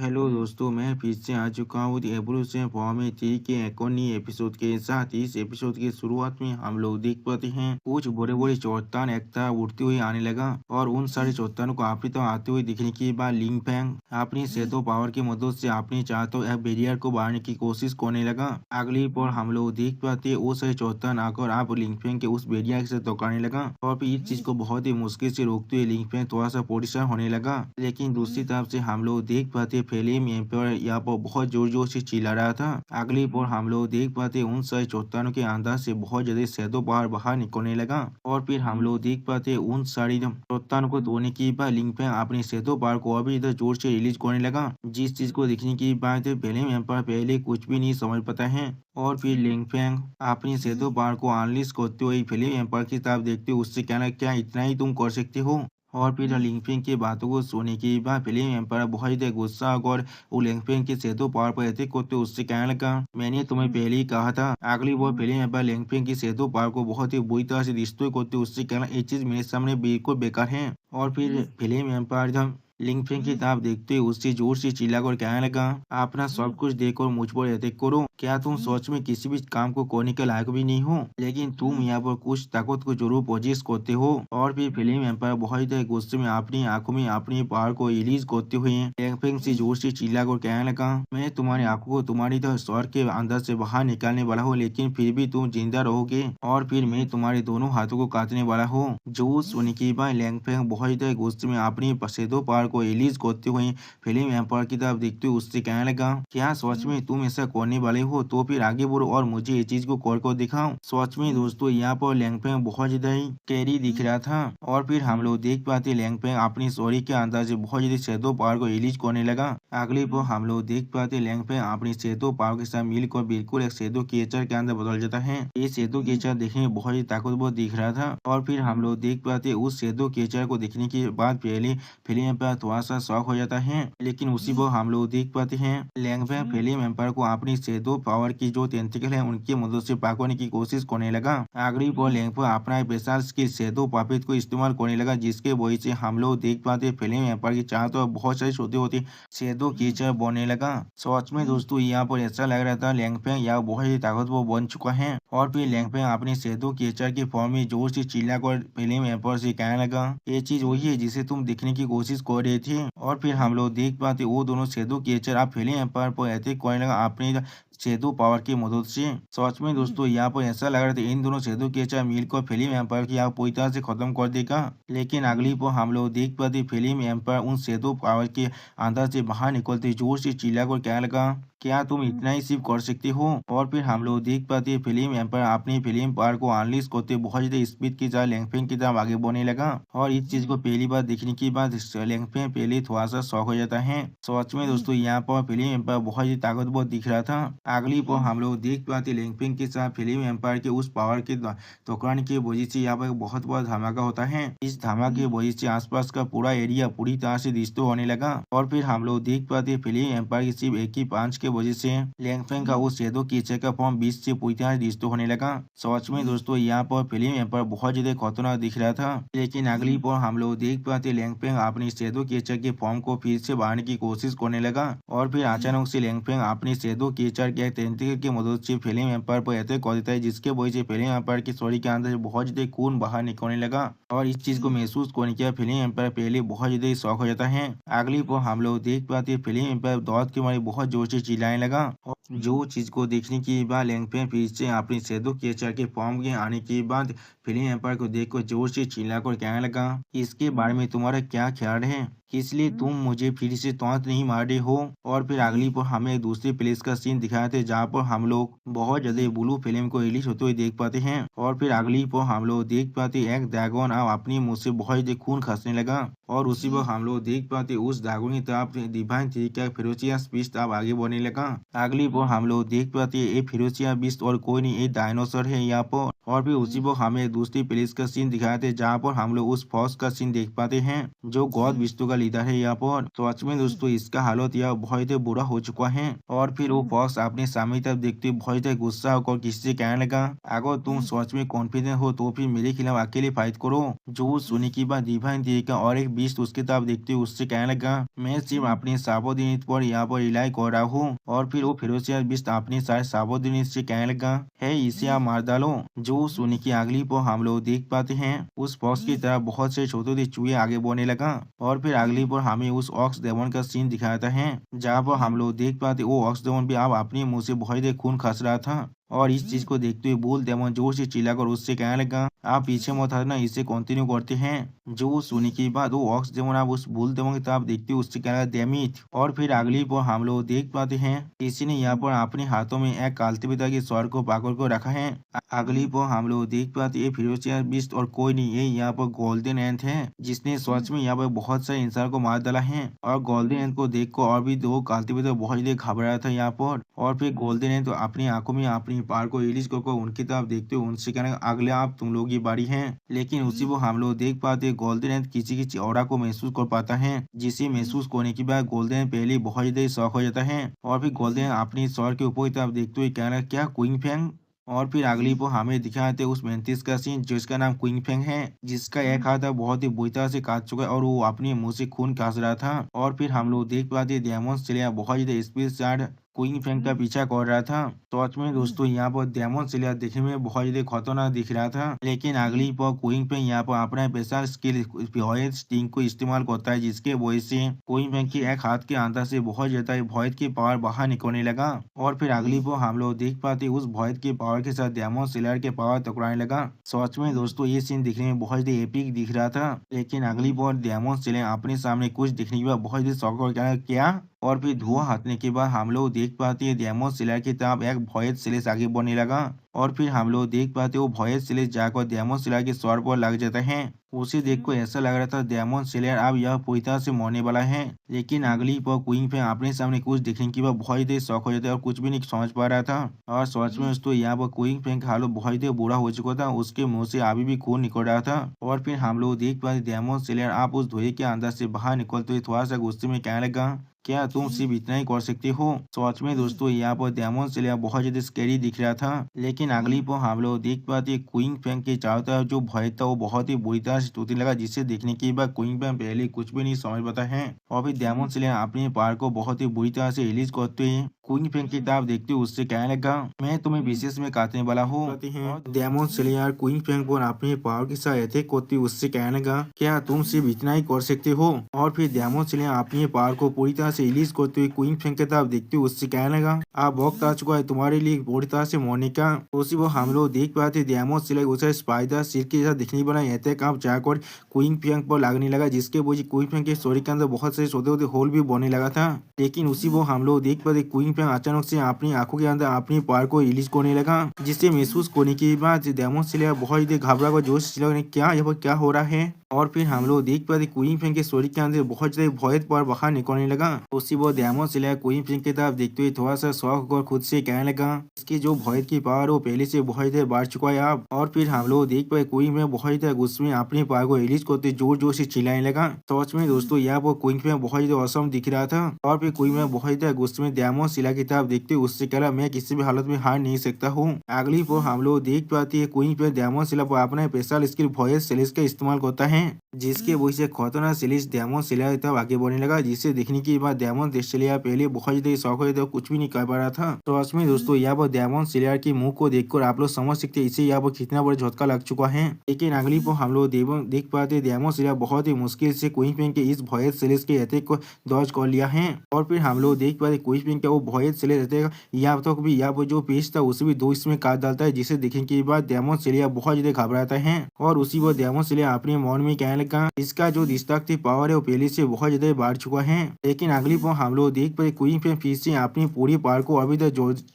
Hello दोस्तों, मैं फिर से आ चुका हूँ एवोल्यूशन फॉर्म 3 के एक और नए एपिसोड के साथ। इस एपिसोड की शुरुआत में हम लोग देख पाते हैं कुछ बड़े बड़े चट्टान एक तरह उड़ते हुए आने लगा और उन सारे चट्टानों को अपनी तरफ आते हुए दिखने के बाद लिंग फैंग अपनी सेतो पावर की मदद से अपनी चाहते एक बैरियर को बांधने की कोशिश करने लगा। अगली पर हम लोग देख पाते वो सारे चट्टान आकर आप लिंग फैंग के उस बैरियर से टकराने लगा और फिर इस चीज को बहुत ही मुश्किल से रोकते हुए लिंग फैंग थोड़ा सा परेशान होने लगा। लेकिन दूसरी तरफ से हम लोग देख पाते फिल्म एम्पायर यहाँ पर बहुत जोर जोर से चिल्ला रहा था। अगली बार हम लोग देख पाते उन सारे चट्टानों के अंदर से बहुत ज्यादा शैडो बाहर बाहर निकलने लगा और फिर हम लोग देख पाते उन सारी चट्टानों को धोने की बाद लिंग फैंग अपने शैडो बार को अभी इधर जोर से रिलीज करने लगा, जिस चीज को देखने की बाद फिल्म एम्पायर पहले कुछ भी नहीं समझ पाता है और फिर लिंग फैंग अपनी शैडो बार को अनलीश करते हुए फिल्म एम्पायर की तरफ देखते हुए उससे कहना क्या इतना ही तुम कर सकते हो। और फिर लिंगफिंग की बातों को सुनने के बाद फिल्म एम्पायर बहुत ही गुस्सा और वो लिंगफिंग के सेतु पार पर अटैक करते उससे कहने लगा मैंने तुम्हें पहले ही कहा था। अगली बार फिल्म एम्पायर लिंगफिंग की सेतु पार को बहुत ही बुरी तरह से डिस्ट्रॉय करते उससे कहना ये चीज मेरे सामने बिल्कुल बेकार है। और फिर फिल्म एम्पायर जब लिंगफिंग की तरफ देखते हुए उससे जोर से चिल्लाकर कहने लगा अपना सब कुछ देखकर मुझ पर अटैक करो, क्या तुम सच में किसी भी काम को करने के लायक भी नहीं हो, लेकिन तुम यहाँ पर कुछ ताकत को जरूर पोजिस करते हो। और फिर फिल्म एम्पायर बहुत ही गुस्से में अपनी आंखों में अपनी पावर को रिलीज करते हुए लिंगफिंग से जोर से चिल्लाकर कहने लगा मैं तुम्हारी आंखों को तुम्हारी स्वर के अंदर से बाहर निकालने वाला हूँ, लेकिन फिर भी तुम जिंदा रहोगे और फिर मैं तुम्हारे दोनों हाथों को काटने वाला हूँ। जो सुनने के बाद लिंगफिंग बहुत ही गुस्से में अपनी पसेदो पावर को रिलीज करते हुए फिल्म एम्पायर की तरफ देखते हुए उससे कहने लगा क्या सच में तुम ऐसा करने वाले हो, तो फिर आगे बढ़ो और मुझे ये चीज को कर दिखाओ। सच में दोस्तों यहाँ पर लिंगफिंग बहुत ज्यादा ही कैरी दिख रहा था और फिर हम लोग देख पाते लिंगफिंग अपनी स्टोरी के अंदर से बहुत ज्यादा शैडो पावर को रिलीज करने लगा। अगली पर हम लोग देख पाते लिंगफिंग अपनी शैडो पावर के साथ मिलकर बिल्कुल एक शैडो क्रिएचर के अंदर बदल जाता है। ये शैडो क्रिएचर देखने में बहुत ही ताकतवर दिख रहा था और फिर हम लोग देख पाते उस शैडो क्रिएचर को देखने के बाद पहले फिल्म एम्पायर थोड़ा सा शॉक हो जाता है, लेकिन उसी पर हम लोग देख पाते हैं लिंगफिंग फिल्म एम्पायर को अपनी शैडो पावर की जो टेंटिकल है उनकी मदद से पकड़ने की कोशिश करने लगा। आखिरी पर लिंगफिंग अपना स्पेशल स्किल शैडो पपेट को इस्तेमाल करने लगा, जिसके वजह से हम लोग देख पाते फिल्म एम्पायर की चारों तरफ बहुत सारे छोटे होते शैडो क्रिएचर बनने लगा। सच में दोस्तों यहाँ पर ऐसा लग रहा था लिंगफिंग यहाँ बहुत ही ताकतवर बन चुका है और फिर लिंगफिंग अपने शैडो क्रिएचर की फॉर्म में जोर से चिल्लाकर फिल्म एम्पायर से कहने लगा ये चीज वही है जिसे तुम देखने की कोशिश कर रहे थे। और फिर हम लोग देख पाते वो दोनों शैडो क्रिएचर आप फिल्म एम्पायर पर अटैक करने लगा अपने शैडो पावर की मदद से। सच में दोस्तों यहाँ पर ऐसा लग रहा था इन दोनों शैडो क्रिएचर मिलकर फिल्म एम्पायर की आग पूरी तरह से खत्म कर देगा, लेकिन अगली पर हम लोग देख पाते फिल्म एम्पायर उन शैडो पावर के अंदर से बाहर निकलते जोर से चिल्लाकर कहने लगा क्या तुम इतना ही सिर्फ कर सकते हो। और फिर हम लोग देख पाते फिल्म एम्पायर अपनी फिल्म पावर को अनलीश करते बहुत ज्यादा स्पीड के साथ लिंगफिंग की तरफ आगे बढ़ने लगा और इस चीज को पहली बार देखने के बाद लिंगफिंग पहले थोड़ा सा शौक हो जाता है। सच में दोस्तों यहाँ पर फिल्म एम्पायर बहुत ही ताकतवर दिख रहा था। अगली पर हम लोग देख पाते लिंगफिंग के साथ फिल्म एम्पायर के उस पावर के टकराने की वजह से यहाँ पर बहुत बड़ा धमाका होता है। इस धमाके की वजह से आसपास का पूरा एरिया पूरी तरह से डिस्ट्रॉय होने लगा और फिर हम लोग देख पाते फिल्म एम्पायर की सिर्फ एक ही पांच के वजह से लिंगफिंग का वो शैडो क्रिएचर का फॉर्म 20 से पूरी तरह डिस्ट्रॉय होने लगा। सच में दोस्तों यहाँ पर फिल्म एम्पायर बहुत ज्यादा खतरनाक दिख रहा था, लेकिन अगली पर हम लोग देख पाते लिंगफिंग अपनी शैडो क्रिएचर के फॉर्म को फिर से बढ़ाने की कोशिश करने लगा और फिर अचानक से लिंगफिंग अपनी शैडो क्रिएचर के टेंटिकल की मदद से फिल्म एम्पायर पर अटैक कर देता है, जिसके वजह से फिल्म एम्पायर की शरीर के अंदर से बहुत ज्यादा खून बाहर निकलने लगा और इस चीज को महसूस करने के बाद फिल्म एम्पायर पहले बहुत ज्यादा शौक हो जाता है। अगली पर हम लोग देख पाते फिल्म एम्पायर दौड़ के मारे बहुत जोर से चिल्लाने लगा और जो चीज को देखने के बाद लिंगफिंग फिर से अपनी शैडो क्रिएचर के फॉर्म के आने के बाद फिल्म एम्पायर को देखकर जोर से चिल्लाकर कहने लगा इसके बारे में तुम्हारा क्या ख्याल है, इसलिए तुम मुझे फिर से तौंत नहीं मार रहे हो। और फिर अगली पर हमें एक दूसरे प्लेस का सीन दिखाए थे जहाँ पर हम लोग बहुत ज्यादा ब्लू फिल्म को रिलीज होते हुए देख पाते हैं और फिर अगली पर हम लोग देख पाते एक ड्रैगन अब अपनी मुंह से बहुत ज्यादा खून खसने लगा और उसी पर हम लोग देख पाते उस ड्रैगन की तरफ डिवाइन थ्री का फेरोशियस बीस्ट अब आगे बढ़ने लगा। अगली पर हम लोग देख पाते ये फेरोशियस बीस्ट और कोई नहीं ये डायनासोर है यहाँ पर। और फिर उसी पर हमें दूसरी प्लेस का सीन दिखाए थे जहाँ पर हम लोग उस फॉस का सीन देख पाते हैं जो गॉड विष्णु का लीडर है यहाँ पर। तो सच में दोस्तों इसका हालत यह बहुत ही बुरा हो चुका है। और फिर वो फॉक्स अपने सामने तरफ देखते हुए बहुत ही गुस्सा होकर किसी से कहने लगा, अगर तुम सच में कॉन्फिडेंट हो तो फिर मेरे खिलाफ अकेले फाइट करो। जो सुनने की बात डिवाइन देगा और एक बीस्ट उसकी तरफ देखते हुए उससे कहने लगा, मैं सिर्फ अपनी सावधानी पर यहाँ पर इलाज कर रहा हूँ। और फिर वो फिरोजिया बीस्ट अपने सारे सावधानी से कहने लगा, है इसे आप मार डालो। जो सुनने की अगली पर हम लोग देख पाते हैं उस फॉक्स की तरफ बहुत से छोटे छोटे चूहे आगे बढ़ने लगा। और फिर अगली पर हमें उस ऑक्स डेमन का सीन दिखाता है जहाँ पर हम लोग देख पाते वो ऑक्स डेमन भी अब अपने मुंह से बहुत ही खून खस रहा था। और इस चीज को देखते हुए बुल डेमन जोर से चिल्लाकर उससे कहने लगा, आप पीछे मत हटना, इसे कंटिन्यू करते हैं। जो सुनने के बाद वो ऑक्स डेमन अब उस बुल डेमन की तरफ देखते हुए उससे कहने लगा, डैम इट। और फिर अगली पर हम लोग देख पाते हैं किसी ने यहाँ पर अपने हाथों में एक कालते पिता के स्वर को पकड़ कर रखा है। अगली पर हम लोग देख पाते हैं फिरोजिया बीस्ट और कोई नहीं, ये यहाँ पर गोल्डन एंथ है जिसने सच में यहाँ पर बहुत सारे इंसान को मार डाला है। और गोल्डन एंथ को देख कर और भी दो कालते पिता बहुत ही घबराया था यहाँ पर। और फिर गोल्डन एंथ तो अपनी आंखों में अपनी पार को रिलीज कर उनकी तरफ देखते हुए उनसे कहने अगले आप तुम लोग की बारी है। लेकिन उसी वो हम लोग देख पाते गोल्डन एंथ किसी की ऑरा को महसूस कर पाता है, जिसे महसूस करने के बाद गोल्डन पहले बहुत ही शौक हो जाता है। और फिर गोल्डन अपनी सर के ऊपर की तरफ देखते हुए कहना, क्या क्वीन फैंग। और फिर अगली पर हमें दिखाते उस मेंटिस का सीन जिसका नाम क्वीन फेंग है, जिसका एक हाथ बहुत ही बुरी तरह से काट चुका है और वो अपने मुंह से खून कास रहा था। और फिर हम लोग देख पाते डेमन स्लेयर बहुत ही स्पीड से क्वीन फेंग का पीछा कर रहा था। तो सच में दोस्तों यहाँ पर डेमन स्लेयर देखने में बहुत ही खतरनाक दिख रहा था। लेकिन अगली पर क्वीन फेंग यहाँ पर अपना स्पेशल स्किल स्टिंग को इस्तेमाल करता है, जिसके वजह से क्वीन फेंग की एक हाथ के अंदर से बहुत ज्यादा भॉयड की पावर बाहर निकलने लगा। और फिर अगली पर हम लोग देख पाते उस भॉयड की पावर के साथ डेमन स्लेयर के पावर टकराने लगा। सच में दोस्तों ये सीन दिखने में बहुत ही एपिक दिख रहा था। लेकिन अगली बार डेमन स्लेयर अपने सामने कुछ दिखने के बाद बहुत ही शौक हो गया, क्या। और फिर धुआं हटने के बाद हम लोग देख पाते हैं डेमन स्लेयर की तरफ एक भॉयड स्लेश आगे बढ़ने लगा। और फिर हम लोग देख पाते वो भॉयड स्लेश जाकर डेमन स्लेयर के सर पर लग जाता है। उसे देखकर ऐसा लग रहा था डेमन स्लेयर अब यह पूरी तरह से मरने वाला है। लेकिन अगली पर क्वीन फेंग अपने सामने कुछ देखने के बाद बहुत ही शौक हो जाता है और कुछ भी नहीं समझ पा रहा था। और सच में दोस्तों यहाँ पर क्वीन फेंग का हालत बहुत ही बुरा हो चुका था, उसके मुंह से अभी भी खून निकल रहा था। और फिर हम लोग देख पाते डेमन स्लेयर आप उस धुएं के अंदर से बाहर निकलते हुए थोड़ा सा गुस्से में कहने लगा, क्या तुम सिर्फ इतना ही कर सकते हो। सच में दोस्तों यहाँ पर डेमन स्लेयर बहुत ज्यादा स्कैरी दिख रहा था। लेकिन अगली पर हम लोग देख पाते क्वीन फेंग के चारों तरफ जो भय था वो बहुत ही बुरी तरह से टूटने लगा, जिसे देखने के बाद क्वीन फेंग पहले कुछ भी नहीं समझ पाता है। और फिर डेमन स्लेयर अपने पार को बहुत ही बुरी तरह से रिलीज करते हैं क्वीन फेंग की तरफ देखते हुए उससे कहने लगा, मैं तुम्हें विशेष में काटने वाला हूँ। डेमन स्लेयर क्वीन फेंग पर अपने पावर के साथ अटैक करते हुए उससे कहने लगा, क्या तुम सिर्फ इतना ही कर सकते हो। और फिर डेमन स्लेयर अपने पावर को पूरी तरह से रिलीज करते हुए क्वीन फेंग की तरफ देखते हुए उससे कहने लगा, अब वक्त आ चुका है तुम्हारे लिए पूरी तरह से मरने का। उसी वो हम लोग देख पाते डेमन स्लेयर उसे स्पाइडर सिर के साथ दिखने वाला अटैक आप जाकर क्वीन फेंग पर लगने लगा, जिसके वजह क्वीन फेंग के शरीर के अंदर बहुत सारे छोटे छोटे होल भी बनने लगा था। लेकिन उसी वो हम लोग देख पाते क्वीन फेंग अचानक से अपनी आंखों के अंदर अपनी पावर को रिलीज करने लगा, जिसे महसूस करने के बाद डेमन स्लेयर बहुत ही घबरा कर जोश से चिल्लाने, क्या यहाँ पर क्या हो रहा है। और फिर हम लोग देख पाते क्वीन फेंग के शरीर के अंदर बहुत ज्यादा भय पर बाहर निकलने लगा। उसी वो डेमन स्लेयर क्वीन फेंग की तरफ देखते हुए थोड़ा सा शौक होकर खुद से कहने लगा, इसकी जो भय की पावर वो पहले से बहुत ही बढ़ चुका है अब। और फिर हम लोग देख पाए क्वीन फेंग बहुत ही गुस्से में अपनी पावर को रिलीज करते जोर जोर से चिल्लाने लगा। सच में दोस्तों यहाँ पर क्वीन फेंग बहुत ही औसम दिख रहा था। और फिर क्वीन फेंग बहुत ही गुस्से में डेमन स्लेयर की तरफ देखते हुए उससे कहा, मैं किसी भी हालत में हार नहीं सकता हूँ। अगली पर हम लोग देख पाते हैं क्वीन फेंग डेमन स्लेयर पर अपना स्पेशल स्किल वॉयस सेलेस का इस्तेमाल करता है, जिसके वजह से खतरनाक सेलेस डेमन स्लेयर की तरफ आगे बढ़ने लगा, जिसे देखने के बाद डेमन स्लेयर पहले बहुत ज्यादा शौक हो गया, कुछ भी नहीं कर पा रहा था। तो सच में दोस्तों यहाँ पर डेमन स्लेयर के मुंह को देखकर आप लोग समझ सकते हैं इसे यहाँ पर कितना बड़ा झटका लग चुका है। लेकिन अगली पर हम लोग देख पाते डेमन स्लेयर बहुत ही मुश्किल से क्वीन फेंग के इस वॉयस सेलेस के अटैक को डॉज कर लिया है। और फिर हम लोग देख पाते क्वीन फेंग का वो वॉयस सेलेस अटैक यहाँ तक भी यहाँ पर जो पेज था उसे भी दो इसमें काट डालता है, जिसे देखने के बाद डेमन स्लेयर बहुत ज्यादा घबराता है। और उसी पर डेमन स्लेयर अपने मन में कहने लगा, इसका जो डिस्ट्रक्टिव पावर है वो पहले से बहुत ज्यादा बढ़ चुका है। लेकिन अगली पर हम लोग देख पाए क्वीन फेंग फिर से अपनी पूरी पावर को अभी तक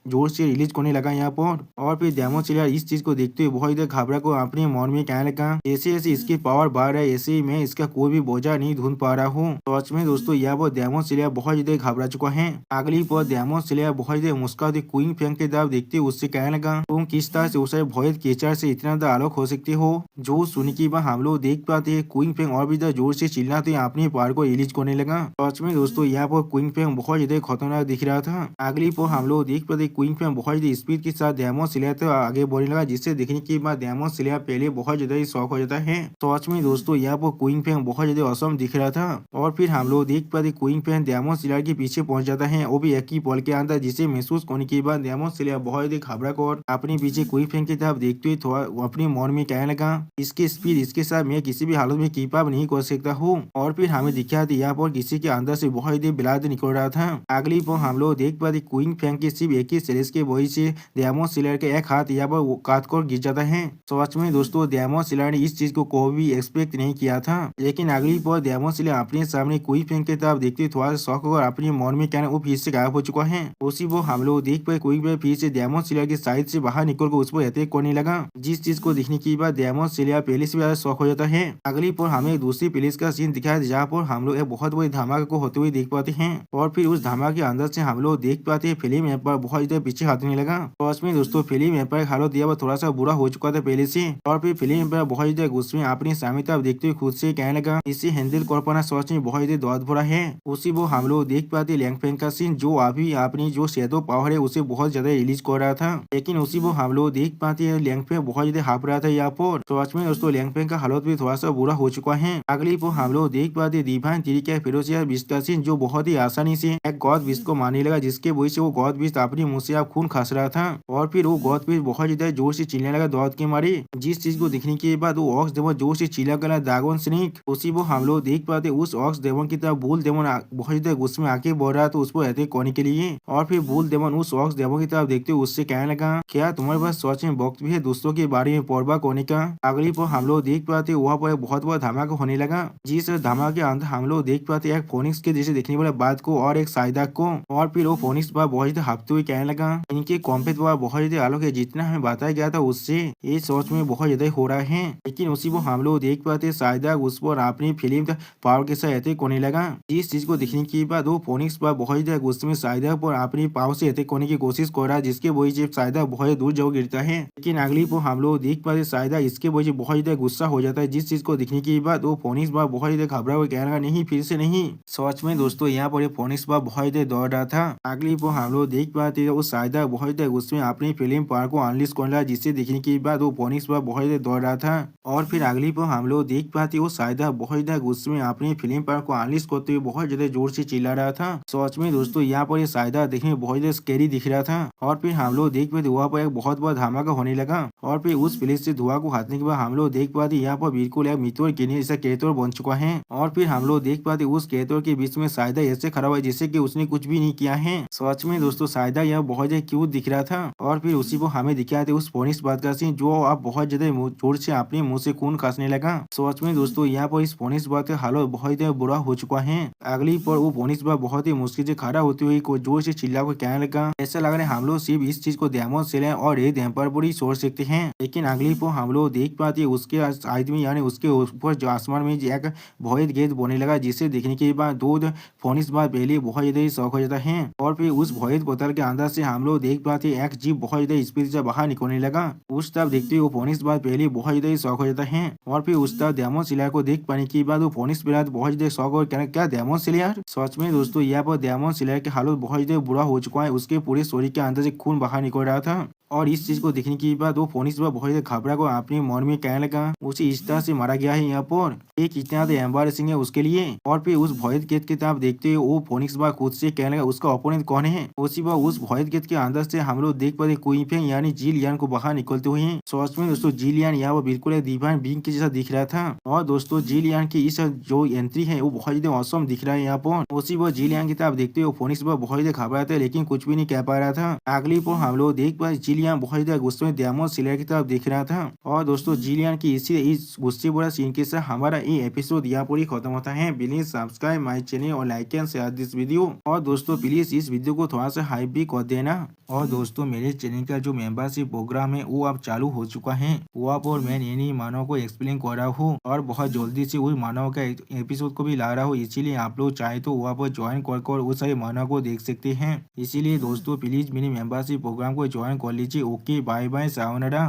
जोर से रिलीज करने लगा यहाँ पर। और फिर डेमन स्लेयर इस चीज को देखते हुए बहुत ज्यादा घबरा को अपने मन में कहने लगा, ऐसे ऐसे इसकी पावर बढ़ रहा है, ऐसे ही मैं इसका कोई भी बोझा नहीं ढूंढ पा रहा हूँ। तो सच में दोस्तों यहाँ पर डेमन स्लेयर बहुत ज्यादा घबरा चुका है। अगली पर डेमन स्लेयर बहुत ज्यादा मुस्कुराते क्वीन फेंग की तरफ देखते हुए उससे कहने लगा, तुम किस तरह से उसे भय केचर से इतना ज्यादा अलग हो सकते हो। जो सुन के बाद हम लोग देख पाते पाते क्वीन फेंग और भी जोर से चिल्लाते अपनी पावर को रिलीज करने लगा। सच में दोस्तों यहाँ पर क्वीन फेंग बहुत ज्यादा खतरनाक दिख रहा था। अगली पर हम लोग देख पाते क्वीन फेंग बहुत ज्यादा स्पीड के साथ डेमन स्लेयर तक आगे बढ़ने लगा, जिससे देखने के बाद डेमन स्लेयर पहले बहुत ज्यादा शौक हो जाता है। सच में दोस्तों यहाँ पर क्वीन फेंग बहुत ज्यादा औसम दिख रहा था। और फिर हम लोग देख पाते क्वीन फेंग डेमन स्लेयर के पीछे पहुंच जाता है, वो भी एक ही पल के अंदर, जिसे महसूस करने के बाद डेमन स्लेयर बहुत ज्यादा घबरा कर अपने पीछे क्वीन फेंग की तरफ देखते हुए थोड़ा अपने मन में कहने लगा, इसकी स्पीड इसके साथ मैं किसी भी हालत में कीप अप नहीं कर सकता हूँ। और फिर हमें दिखा था यहाँ पर किसी के अंदर से बहुत ही ब्लड निकल रहा था। अगली पर हम लोग देख पाते क्वीन फेंग के सिर्फ एक ही सीरीज के वजह से डेमन स्लेयर के एक हाथ यहाँ पर काट कर गिर जाता है। सच में दोस्तों डेमन स्लेयर ने इस चीज को कोई भी एक्सपेक्ट नहीं किया था। लेकिन अगली पर डेमन स्लेयर अपने सामने क्वीन फेंग की तरफ देखते थोड़ा सा शौक होकर अपने मन में कहना वो फिर से गायब हो चुका है। उसी वो हम लोग देख पाए क्वीन फेंग फिर से डेमन स्लेयर के साइड से बाहर निकल कर उस पर अटैक करने लगा, जिस चीज को देखने के बाद डेमन स्लेयर पहले से ज्यादा शौक हो जाता है। अगली पर हमें दूसरी प्लेस का सीन दिखाया जहाँ पर हम लोग एक बहुत बड़ी धमाके को होते हुए देख पाते हैं। और फिर उस धमाके के अंदर से हम लोग देख पाते हैं फिल्म एम्पायर बहुत ज्यादा पीछे हटने लगा। तो उसमें दोस्तों फिल्म एम्पायर हालत दिया थोड़ा सा बुरा हो चुका था पहले से। और फिर फिल्म एम्पायर बहुत ज्यादा गुस्से में अपनी सामने तरफ देखते हुए खुद से कहने लगा, इसे हैंडल कर पाना सच में बहुत ज्यादा दर्द भरा है। उसी वो हम लोग देख पाते लैंग फेंग का सीन, जो अभी अपनी जो शैडो पावर है उसे बहुत ज्यादा रिलीज कर रहा था। लेकिन उसी वो हम लोग देख पाते हैं लैंग फेंग बहुत ज्यादा हाफ रहा था यहाँ पर। तो सच में दोस्तों लैंग फेंग का हालत भी थोड़ा सा बुरा हो चुका है। अगली पर हम लोग देख पाते डिवाइन तरीके फिरोजिया बिस्ट का सीन, जो बहुत ही आसानी से एक गॉड बिस्ट को मारने लगा, जिसके वजह से वो गॉड बिस्ट अपनी मुंह से आप खून खस रहा था। और फिर वो गॉड बिस्ट बहुत ज्यादा जोर से चिल्लाने लगा दर्द के मारे, जिस चीज को देखने के बाद वो ऑक्स डेमन जोर से चिल्ला गया ड्रैगन स्नेक। उसी वो हम लोग देख पाते उस ऑक्स डेमन की तरफ बुल डेमन बहुत ज्यादा गुस्से में आके बढ़ रहा था उसको अटैक करने के लिए। और फिर बुल डेमन उस ऑक्स डेमन की तरफ देखते हुए उससे कहने लगा, क्या तुम्हारे पास सच में वक्त भी है दोस्तों के बारे में परवाह करने का। अगली पर हम लोग देख पाते वहाँ पर बहुत बड़ा धमाका होने लगा, जिस धमाके के अंदर हम लोग देख पाते एक फोनिक्स के जैसे देखने वाले बात को और एक साइदा को। और फिर वो फोनिक्स बार बहुत ज्यादा हफ्ते हुए कहने लगा, इनके कॉम्पेट बार बहुत ज्यादा अलग है, जितना हमें बताया गया था उससे ये सोच में बहुत ज्यादा हो रहा है। लेकिन उसी को हम लोग देख पाते साइदा उस पर अपनी फिल्म पावर के साथ अटैक करने लगा, जिस चीज को देखने के बाद वो फोनिक्स बार बहुत ज्यादा गुस्से में साइदा पर अपनी पावर से अटैक करने की कोशिश कर रहा है, जिसके वजह से साइदा बहुत दूर जाकर गिरता है। लेकिन अगली पर हम लोग देख पाते साइदा इसके वजह से बहुत ज्यादा गुस्सा हो जाता है, जिस चीज को देखने के बाद वो फोनिक्स बार बहुत ज्यादा घबरा हुआ कहने लगा, नहीं फिर से नहीं। सच में दोस्तों यहाँ पर फोनिक्स बार बहुत ज्यादा दौड़ रहा था। अगली पर हम लोग देख पाते वो साइदा बहुत ज्यादा गुस्से में अपनी फिल्म पावर को अनलिश कर रहा, जिससे देखने के बाद वो फोनिक्स बार बहुत ज्यादा दौड़ रहा था। और फिर अगली पर हम लोग देख पाते वो साइदा बहुत ज्यादा गुस्से में अपनी फिल्म पावर को अनलिश करते हुए बहुत ज्यादा जोर से चिल्ला रहा था। सच में दोस्तों यहाँ पर ये साइदा देखने में बहुत ज्यादा स्कैरी दिख रहा था। और फिर हम लोग देख पाते वहाँ पर एक बहुत बड़ा धमाका होने लगा। और फिर उस प्लेस से धुआं को हटने के बाद हम लोग देख पाते यहाँ पर बिल्कुल एक मित्र जैसा कैरेक्टर बन चुका है। और फिर हम लोग देख पाते उस कैरेक्टर के बीच में साइदा ऐसे खड़ा हुआ है जैसे कि उसने कुछ भी नहीं किया है। सच में दोस्तों साइदा यह बहुत ज्यादा क्यूट दिख रहा था। और फिर उसी को हमें दिखाते उस फोनिक्स बात का सीन, जो आप बहुत ज्यादा जोर से अपने मुंह से खून खासने लगा। सच में दोस्तों यहाँ पर इस फोनिक्स बात का हालत बहुत ज्यादा बुरा हो चुका है। अगली पर वो फोनिक्स बात बहुत ही मुश्किल से खड़ा होती हुई को जोर से चिल्ला कर कहने लगा, ऐसा लग रहा है हम लोग सिर्फ इस चीज को डेमन स्लेयर और रेड एम्पायर पर ही छोड़ सकते हैं। लेकिन अगली पर हम लोग देख पाते उसके साइड में यानी उसके ऊपर जो आसमान में एक भोयत गेट बोने लगा, जिसे देखने के बाद दो फोनिक्स बात पहले बहुत ज्यादा शौक हो जाता है। और फिर उस भोयत बोतल के अंदर से हम लोग देख पाते एक जीप बहुत ज्यादा स्पीड से बाहर निकलने लगा। उस तरफ देखते हुए फोनिक्स बात पहले बहुत ज्यादा शौक हो जाता है। और फिर उस तरफ डेमन स्लेयर को देख पाने के बाद वो फोनिक्स बात बहुत ज्यादा शौक और कहना, क्या डेमन स्लेयर। सच में दोस्तों यहाँ पर डेमन स्लेयर की हालत बहुत ज्यादा बुरा हो चुका है, उसके पूरे शरीर के अंदर से खून बाहर निकल रहा था। और इस चीज को देखने के बाद वो फोनिक्स बार बहुत ज्यादा घबरा को अपने मन में कहने लगा, उसे इस तरह से मारा गया है यहाँ पर, एक इतना एम्बारेसिंग है उसके लिए। और फिर उस भोयत गेट की तरफ देखते हुए वो फोनिक्स बार खुद से कहने लगा उसका ओपोनेंट कौन है। उसी बार उस भोयत गेट के अंदर से हम लोग देख पाते क्वीन फेंग यानी जिलियन को बाहर निकलते हुए। सच में दोस्तों जिलियन यहाँ पर बिल्कुल एक डिवाइन बीइंग के जैसा दिख रहा था। और दोस्तों जिलियन की इस जो एंट्री है वो बहुत ज्यादा ऑसम दिख रहा है यहाँ पर। उसी बार जिलियन की तरफ देखते हुए फोनिक्स बार बहुत ज्यादा घबरा था, लेकिन कुछ भी नहीं कह पा रहा था। अगली पर हम लोग देख पाते जिलियन बहुत ज्यादा गुस्से में डेमन स्लेयर की तरफ देख रहा था। और दोस्तों जिलियन की इस गुस्से भरा सीन के साथ हमारा ये एपिसोड यहाँ पर ही खत्म होता है। प्लीज सब्सक्राइब माय चैनल और like and share this video. और दोस्तों प्लीज इस वीडियो को थोड़ा सा हाइप भी कर देना। और दोस्तों मेरे चैनल का जो मेंबरशिप प्रोग्राम है वो अब चालू हो चुका है। वहाँ पर मैं नई मानव को एक्सप्लेन कर रहा हूँ और बहुत जल्दी से उस मानव का एपिसोड को भी ला रहा हूँ। इसीलिए आप लोग चाहे तो वहाँ पर ज्वाइन कर उस सारे मानव को देख सकते हैं। इसीलिए दोस्तों प्लीज मेरी मेंबरशिप प्रोग्राम को ज्वाइन कर लीजिए। Okay bye bye sayonara.